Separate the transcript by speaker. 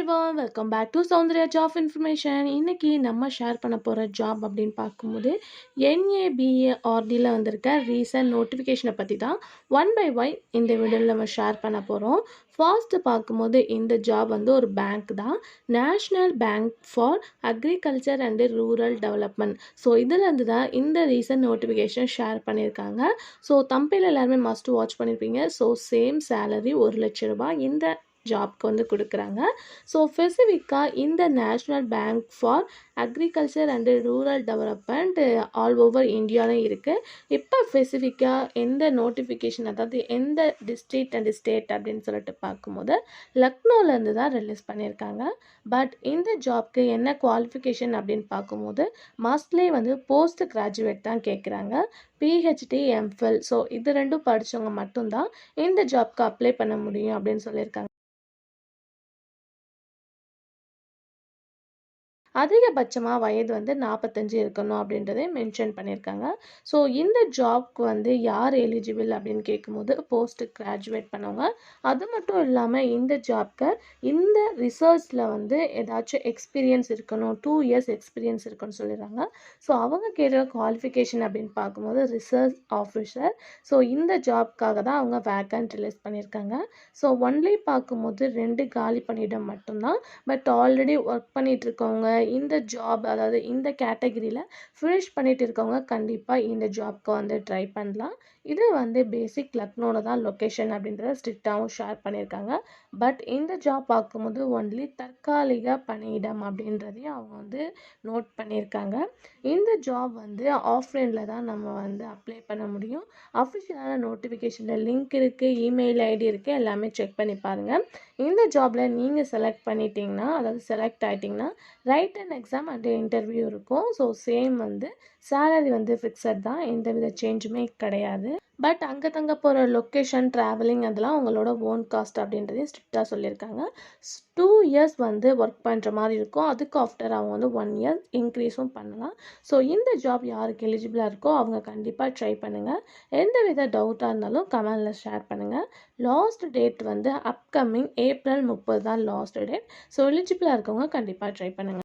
Speaker 1: Everyone welcome back to Soundarya job information. இன்னைக்கு நம்ம share பண்ண போகிற ஜாப் அப்படின்னு பார்க்கும்போது NABARDயில் வந்திருக்க ரீசன்ட் நோட்டிஃபிகேஷனை பற்றி தான் ஒன் பை ஒன் இந்த வீடியோவில் நம்ம ஷேர் பண்ண போகிறோம். ஃபர்ஸ்ட் பார்க்கும்போது இந்த ஜாப் வந்து ஒரு பேங்க் தான், national bank for agriculture and rural development. So இதிலேருந்து தான் இந்த ரீசன்ட் நோட்டிஃபிகேஷன் ஷேர் பண்ணியிருக்காங்க. ஸோ தம்பியில் எல்லாருமே மஸ்ட் வாட்ச் பண்ணியிருப்பீங்க. ஸோ சேம் சேலரி 1,00,000 ரூபாய் இந்த ஜாப்க்கு வந்து கொடுக்குறாங்க. ஸோ ஸ்பெசிஃபிக்காக இந்த national bank for agriculture and rural development all over இந்தியாவிலும் இருக்குது. இப்போ ஸ்பெசிஃபிக்காக எந்த நோட்டிஃபிகேஷன், அதாவது எந்த டிஸ்ட்ரிக்ட் அண்டு ஸ்டேட் அப்படின்னு சொல்லிட்டு பார்க்கும்போது லக்னோலேருந்து தான் ரிலீஸ் பண்ணியிருக்காங்க. பட் இந்த ஜாப்க்கு என்ன குவாலிஃபிகேஷன் அப்படின்னு பார்க்கும்போது மஸ்ட்லி வந்து போஸ்ட் கிராஜுவேட் தான் கேட்குறாங்க. PhD MPhil ஸோ இது ரெண்டும் படித்தவங்க மட்டும்தான் இந்த ஜாப்க்கு அப்ளை பண்ண முடியும் அப்படின்னு சொல்லியிருக்காங்க. அதிகபட்சமாக வயது வந்து 45 இருக்கணும் அப்படின்றதே மென்ஷன் பண்ணியிருக்காங்க. ஸோ இந்த ஜாப்க்கு வந்து யார் எலிஜிபிள் அப்படின்னு கேட்கும்போது போஸ்ட் கிராஜுவேட் பண்ணவங்க. அது மட்டும் இல்லாமல் இந்த ஜாப்க்கு இந்த ரிசர்ச்சில் வந்து ஏதாச்சும் எக்ஸ்பீரியன்ஸ் இருக்கணும், 2 இயர்ஸ் எக்ஸ்பீரியன்ஸ் இருக்குன்னு சொல்லிடுறாங்க. ஸோ அவங்க கேட்குற குவாலிஃபிகேஷன் அப்படின்னு பார்க்கும்போது ரிசர்ச் ஆஃபீஸர். ஸோ இந்த ஜாப்க்காக தான் அவங்க வேக்கன்ட் ரிலீஸ் பண்ணியிருக்காங்க. ஸோ ஒன்லி பார்க்கும்போது 2 காலி பணியிடம் மட்டும்தான். பட் ஆல்ரெடி ஒர்க் பண்ணிகிட்டு இருக்கவங்க இந்த ஜாப், அதாவது இந்த கேட்டகரியில் ஃபினிஷ் பண்ணிட்டு இருக்கவங்க கண்டிப்பாக இந்த ஜாப்க்கு வந்து ட்ரை பண்ணலாம். இது வந்து பேசிக் லக்னோவில் தான் லொக்கேஷன் அப்படின்றத ஸ்ட்ரிக்டாகவும் ஷேர் பண்ணியிருக்காங்க. பட் இந்த ஜாப் பார்க்கும்போது ஒன்லி தற்காலிக பணியிடம் அப்படின்றதையும் அவங்க வந்து நோட் பண்ணியிருக்காங்க. இந்த ஜாப் வந்து ஆஃப்லைனில் தான் நம்ம வந்து அப்ளை பண்ண முடியும். அஃபிஷியலான நோட்டிஃபிகேஷனில் லிங்க் இருக்குது, இமெயில் ஐடி இருக்குது, எல்லாமே செக் பண்ணி பாருங்கள். இந்த ஜாபில் நீங்கள் செலக்ட் பண்ணிட்டீங்கன்னா, அதாவது செலக்ட் ஆகிட்டிங்கன்னா ரைட்டன் எக்ஸாம் அண்ட் இன்டர்வியூ இருக்கும். ஸோ சேம் வந்து சேலரி வந்து ஃபிக்ஸட் தான், எந்த வித சேஞ்சுமே கிடையாது. பட் அங்கே தங்க போகிற லொக்கேஷன், ட்ராவலிங் அதெல்லாம் உங்களோட ஓன் காஸ்ட் அப்படின்றதையும் ஸ்ட்ரிக்டாக சொல்லியிருக்காங்க. 2 இயர்ஸ் வந்து ஒர்க் பண்ணுற மாதிரி இருக்கும். அதுக்கு ஆஃப்டர் அவங்க வந்து 1 இயர் இன்க்ரீஸும் பண்ணலாம். ஸோ இந்த ஜாப் யாருக்கு எலிஜிபிளாக இருக்கோ அவங்க கண்டிப்பாக ட்ரை பண்ணுங்கள். எந்த வித டவுட்டாக இருந்தாலும் கமெண்டில் ஷேர் பண்ணுங்கள். லாஸ்ட் டேட் வந்து அப்கமிங் April 30 தான் லாஸ்ட் டேட். ஸோ எலிஜிபிளாக இருக்கவங்க கண்டிப்பாக ட்ரை பண்ணுங்கள்.